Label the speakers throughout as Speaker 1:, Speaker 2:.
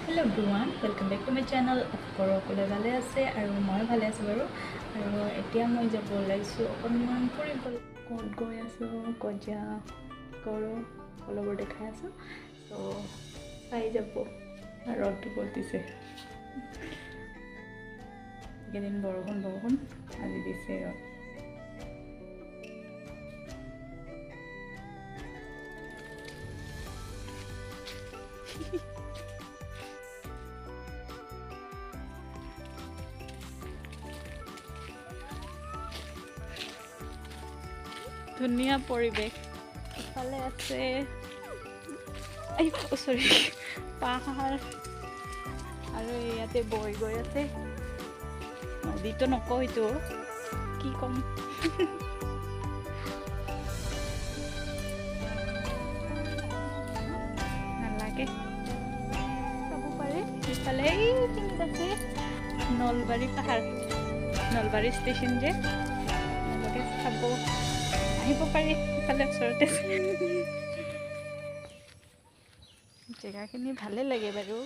Speaker 1: Hello everyone, welcome back to my channel. সকলে ভালে আছে আৰু মই ভালে আছো বাৰু আৰু এতিয়া মই যাব লাইছো অকনমান ফুৰিবলৈ ক'ত গৈ আছো ক'ত যা কৰো অলপৰ দেখাই আছো তো চাই যাব ৰ'দটো পতিছে এদিন বৰষুণ আজি দিছে ৰ'দ ধুনীয়া পৰিৱেশ ইফালে আছে সৰি পাহাৰ আৰু ইয়াতে বৈ গৈ আছে নদীটো নকওঁ এইটো কি ক'ম নালাগে চাব পাৰে ইফালে এইখিনিত আছে নলবাৰী পাহাৰ নলবাৰী ষ্টেচন যে তেওঁলোকে চাব আহিব পাৰি ইফালে ওচৰতে জেগাখিনি ভালে লাগে বাৰু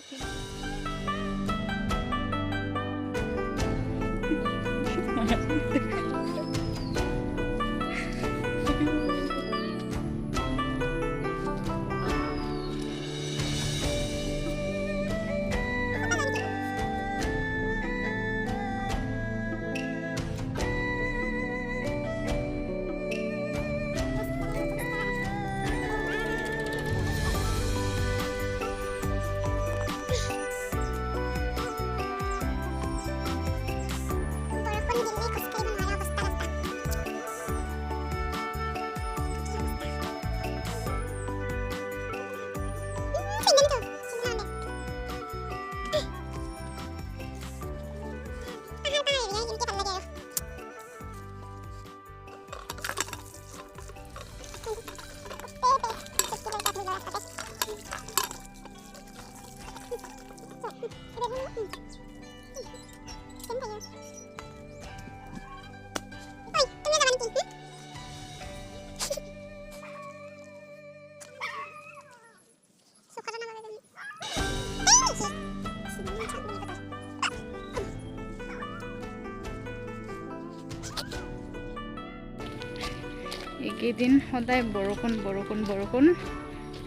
Speaker 1: এইকেইদিন সদায় বৰষুণ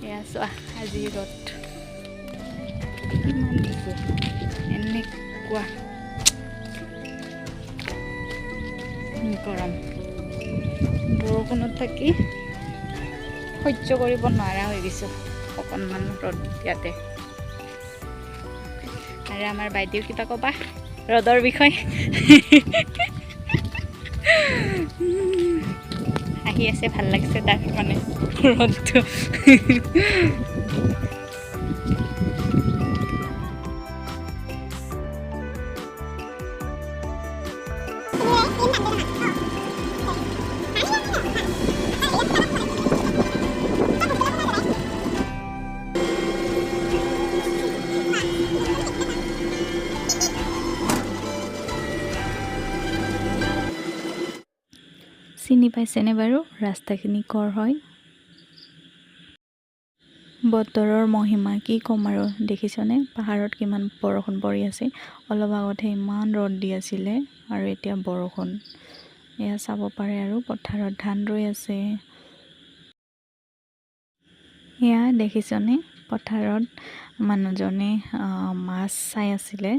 Speaker 1: এয়া চোৱা আজি ৰ'দ কিমান দিছে এনেকুৱা গৰম বৰষুণত থাকি সহ্য কৰিব নোৱাৰা হৈ গৈছোঁ অকণমান ৰ'দ ইয়াতে আৰু আমাৰ বাইদেউ কিবা ক'বা ৰ'দৰ বিষয়ে আহি আছে ভাল লাগিছে তাৰ মানে ৰ'দটো চিনি পাইছেনে বাৰু ৰাস্তাখিনি কৰ হয় বতৰৰ মহিমা কি ক'ম আৰু দেখিছনে পাহাৰত কিমান বৰষুণ পৰি আছে অলপ আগতে ইমান ৰ'দ দি আছিলে আৰু এতিয়া বৰষুণ এয়া চাব পাৰে আৰু পথাৰত ধান ৰুই আছে এয়া দেখিছনে পথাৰত মানুহজনে মাছ চাই আছিলে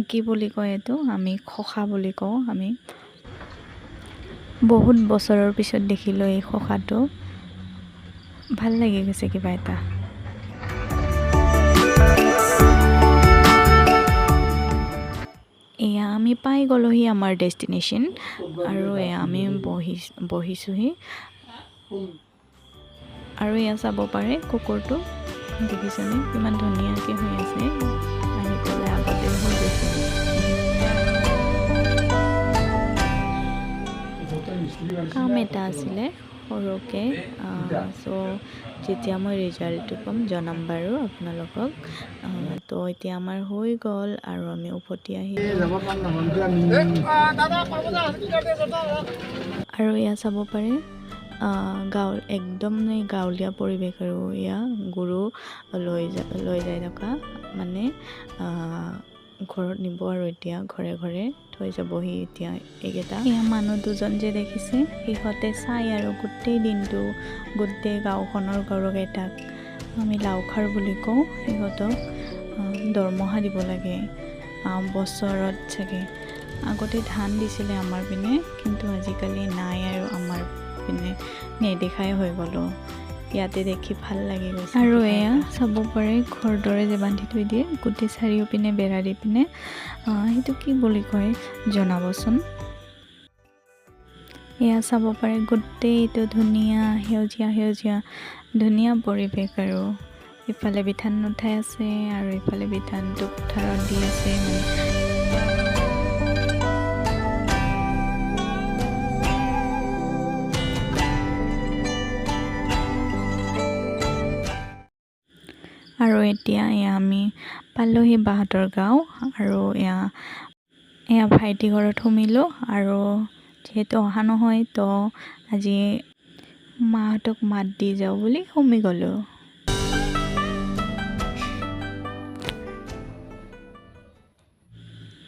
Speaker 1: কি বুলি কয় এইটো আমি খোখা বুলি কওঁ আমি বহুত বছৰৰ পিছত দেখিলোঁ এই খোখাটো ভাল লাগি গৈছে কিবা এটা এয়া আমি পাই গ'লোহি আমাৰ ডেষ্টিনেশ্যন আৰু এয়া আমি বহিছোহি আৰু এয়া চাব পাৰে কুকুৰটো দেখিছেনে কিমান ধুনীয়াকৈ হৈ আছে আহি পেলাই আগতে হৈ গৈছে কাম এটা আছিলে সৰুকৈ চ' যেতিয়া মই ৰিজাল্টটো পাম জনাম বাৰু আপোনালোকক তো এতিয়া আমাৰ হৈ গ'ল আৰু আমি উভতি আহিলোঁ আৰু এয়া চাব পাৰে একদম গাঁৱলীয়া পৰিৱেশ আৰু এয়া গৰু লৈ যাই থকা মানে ঘৰত নিব আৰু এতিয়া ঘৰে ঘৰে থৈ যাবহি এতিয়া এইকেইটা এয়া মানুহ দুজন যে দেখিছে সিহঁতে চাই আৰু গোটেই দিনটো গোটেই গাঁওখনৰ গৰুকেইটাক আমি লাওখাৰ বুলি কওঁ সিহঁতক দৰমহা দিব লাগে বছৰত চাগে আগতে ধান দিছিলে আমাৰ পিনে কিন্তু আজিকালি নাই আৰু আমাৰ পিনে নেদেখাই হৈ গ'লো ইয়াতে দেখি ভাল লাগি গৈছে আৰু এয়া চাব পাৰে ঘৰ দৰে যে বান্ধি থৈ দিয়ে গোটেই চাৰিও পিনে বেৰা দি পিনে সেইটো কি বুলি কয় জনাবচোন এয়া চাব পাৰে গোটেইটো ধুনীয়া সেউজীয়া ধুনীয়া পৰিৱেশ আৰু ইফালে বিধান নুঠাই আছে আৰু ইফালে বিধানটো পথাৰত দি আছে আৰু এতিয়া এয়া আমি পালোহি বাহঁতৰ গাঁও আৰু এয়া ভাইটি ঘৰত সোমিলোঁ আৰু যিহেতু অহা নহয় তো আজি মাহঁতক মাত দি যাওঁ বুলি সোমি গ'লোঁ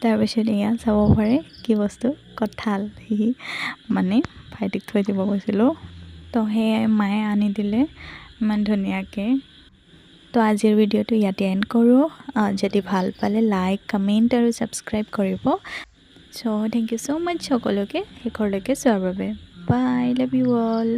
Speaker 1: তাৰপিছত এয়া চাব পাৰে কি বস্তু কঁঠাল মানে ভাইটিক থৈ দিব গৈছিলোঁ তো সেয়াই মায়ে আনি দিলে ইমান ধুনীয়াকৈ তো আজিৰ ভিডিঅ'টো ইয়াতে এণ্ড কৰোঁ যদি ভাল পালে লাইক কমেণ্ট আৰু ছাবস্ক্ৰাইব কৰিব চ' থেংক ইউ ছ' মাছ সকলোকে শেষৰলৈকে চোৱাৰ বাবে বাই লাভ ইউ অল